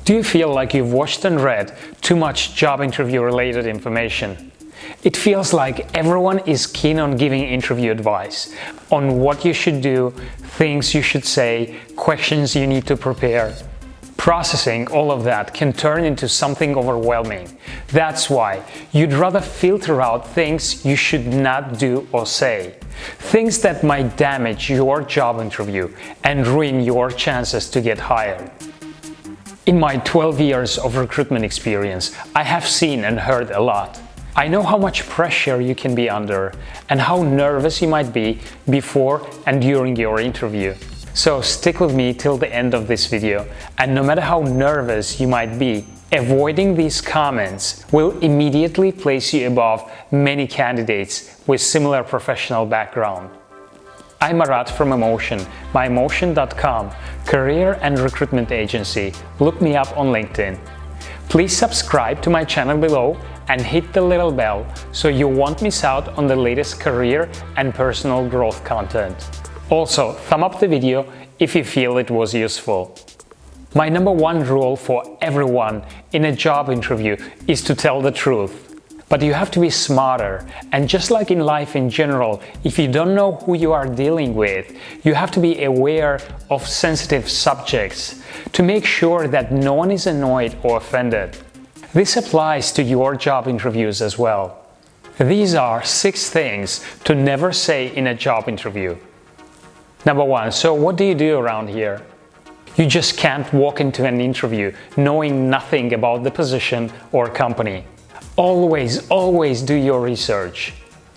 Do you feel like you've watched and read too much job interview related information? It feels like everyone is keen on giving interview advice on what you should do, things you should say, questions you need to prepare. Processing all of that can turn into something overwhelming. That's why you'd rather filter out things you should not do or say. Things that might damage your job interview and ruin your chances to get hired. In my 12 years of recruitment experience, I have seen and heard a lot. I know how much pressure you can be under and how nervous you might be before and during your interview. So stick with me till the end of this video, and no matter how nervous you might be, avoiding these comments will immediately place you above many candidates with similar professional background. I'm Marat from EMMOTION, myemotion.com, career and recruitment agency. Look me up on LinkedIn. Please subscribe to my channel below and hit the little bell so you won't miss out on the latest career and personal growth content. Also, thumb up the video if you feel it was useful. My number one rule for everyone in a job interview is to tell the truth. But you have to be smarter, and just like in life in general, if you don't know who you are dealing with, you have to be aware of sensitive subjects to make sure that no one is annoyed or offended. This applies to your job interviews as well. These are 6 things to never say in a job interview. Number 1. So what do you do around here? You just can't walk into an interview knowing nothing about the position or company. Always do your research.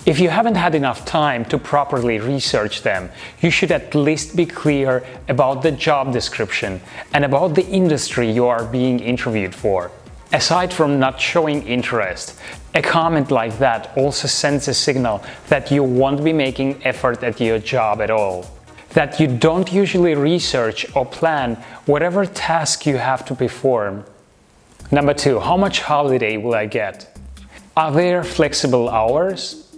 If you haven't had enough time to properly research them, you should at least be clear about the job description and about the industry you are being interviewed for. Aside from not showing interest, a comment like that also sends a signal that you won't be making effort at your job at all. That you don't usually research or plan whatever task you have to perform. Number 2, how much holiday will I get? Are there flexible hours?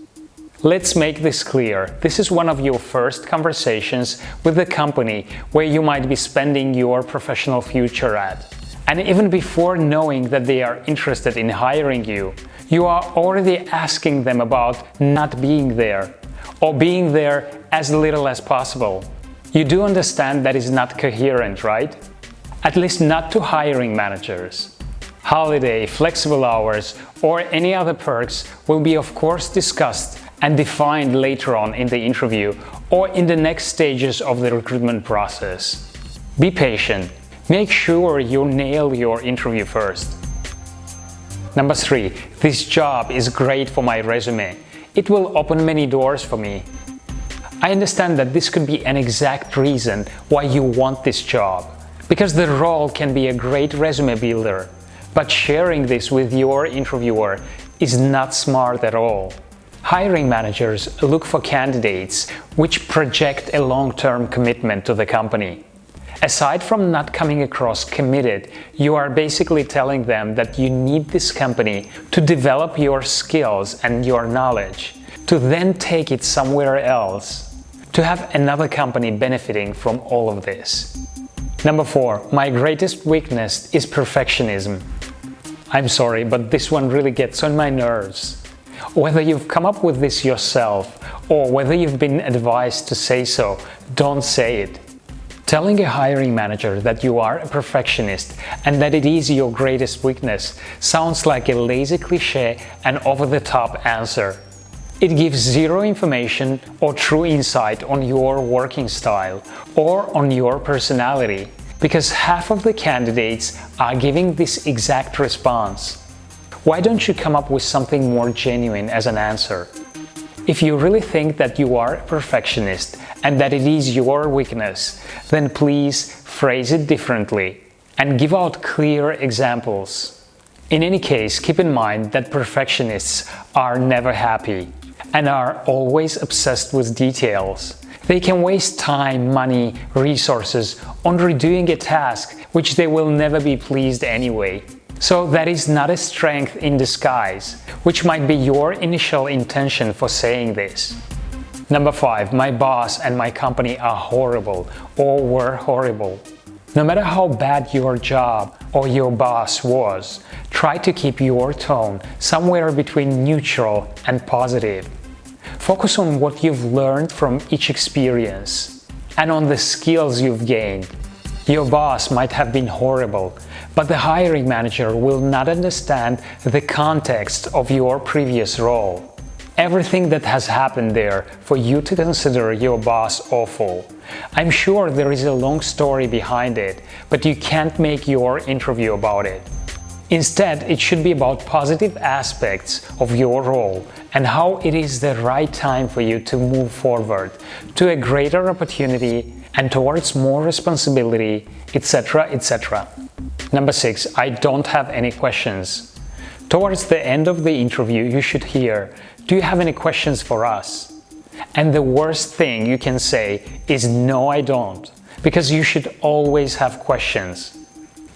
Let's make this clear. This is one of your first conversations with the company where you might be spending your professional future at. And even before knowing that they are interested in hiring you, you are already asking them about not being there or being there as little as possible. You do understand that is not coherent, right? At least not to hiring managers. Holiday, flexible hours, or any other perks will be of course discussed and defined later on in the interview or in the next stages of the recruitment process. Be patient. Make sure you nail your interview first. Number 3. This job is great for my resume. It will open many doors for me. I understand that this could be an exact reason why you want this job, because the role can be a great resume builder. But sharing this with your interviewer is not smart at all. Hiring managers look for candidates which project a long-term commitment to the company. Aside from not coming across committed, you are basically telling them that you need this company to develop your skills and your knowledge, to then take it somewhere else, to have another company benefiting from all of this. Number 4. My greatest weakness is perfectionism. I'm sorry, but this one really gets on my nerves. Whether you've come up with this yourself or whether you've been advised to say so, don't say it. Telling a hiring manager that you are a perfectionist and that it is your greatest weakness sounds like a lazy cliché and over-the-top answer. It gives zero information or true insight on your working style or on your personality, because half of the candidates are giving this exact response. Why don't you come up with something more genuine as an answer? If you really think that you are a perfectionist and that it is your weakness, then please phrase it differently and give out clear examples. In any case, keep in mind that perfectionists are never happy and are always obsessed with details. They can waste time, money, resources on redoing a task which they will never be pleased anyway. So that is not a strength in disguise, which might be your initial intention for saying this. Number 5. My boss and my company are horrible or were horrible. No matter how bad your job or your boss was, try to keep your tone somewhere between neutral and positive. Focus on what you've learned from each experience and on the skills you've gained. Your boss might have been horrible, but the hiring manager will not understand the context of your previous role. Everything that has happened there for you to consider your boss awful. I'm sure there is a long story behind it, but you can't make your interview about it. Instead, it should be about positive aspects of your role and how it is the right time for you to move forward to a greater opportunity and towards more responsibility, etc., etc. Number 6, I don't have any questions. Towards the end of the interview, you should hear, "Do you have any questions for us?" And the worst thing you can say is, "No, I don't," because you should always have questions.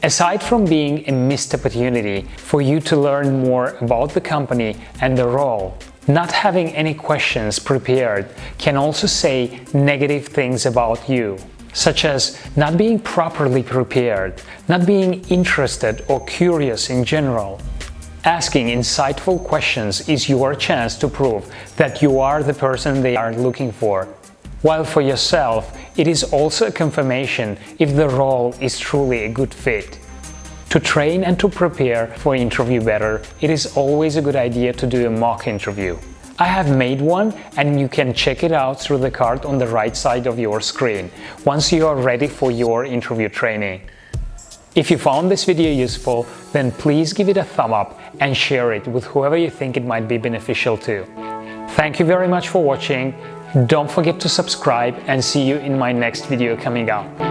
Aside from being a missed opportunity for you to learn more about the company and the role, not having any questions prepared can also say negative things about you, such as not being properly prepared, not being interested or curious in general. Asking insightful questions is your chance to prove that you are the person they are looking for, while for yourself, it is also a confirmation if the role is truly a good fit. To train and to prepare for an interview better, it is always a good idea to do a mock interview. I have made one and you can check it out through the card on the right side of your screen once you are ready for your interview training. If you found this video useful, then please give it a thumb up and share it with whoever you think it might be beneficial to. Thank you very much for watching. Don't forget to subscribe and see you in my next video coming up.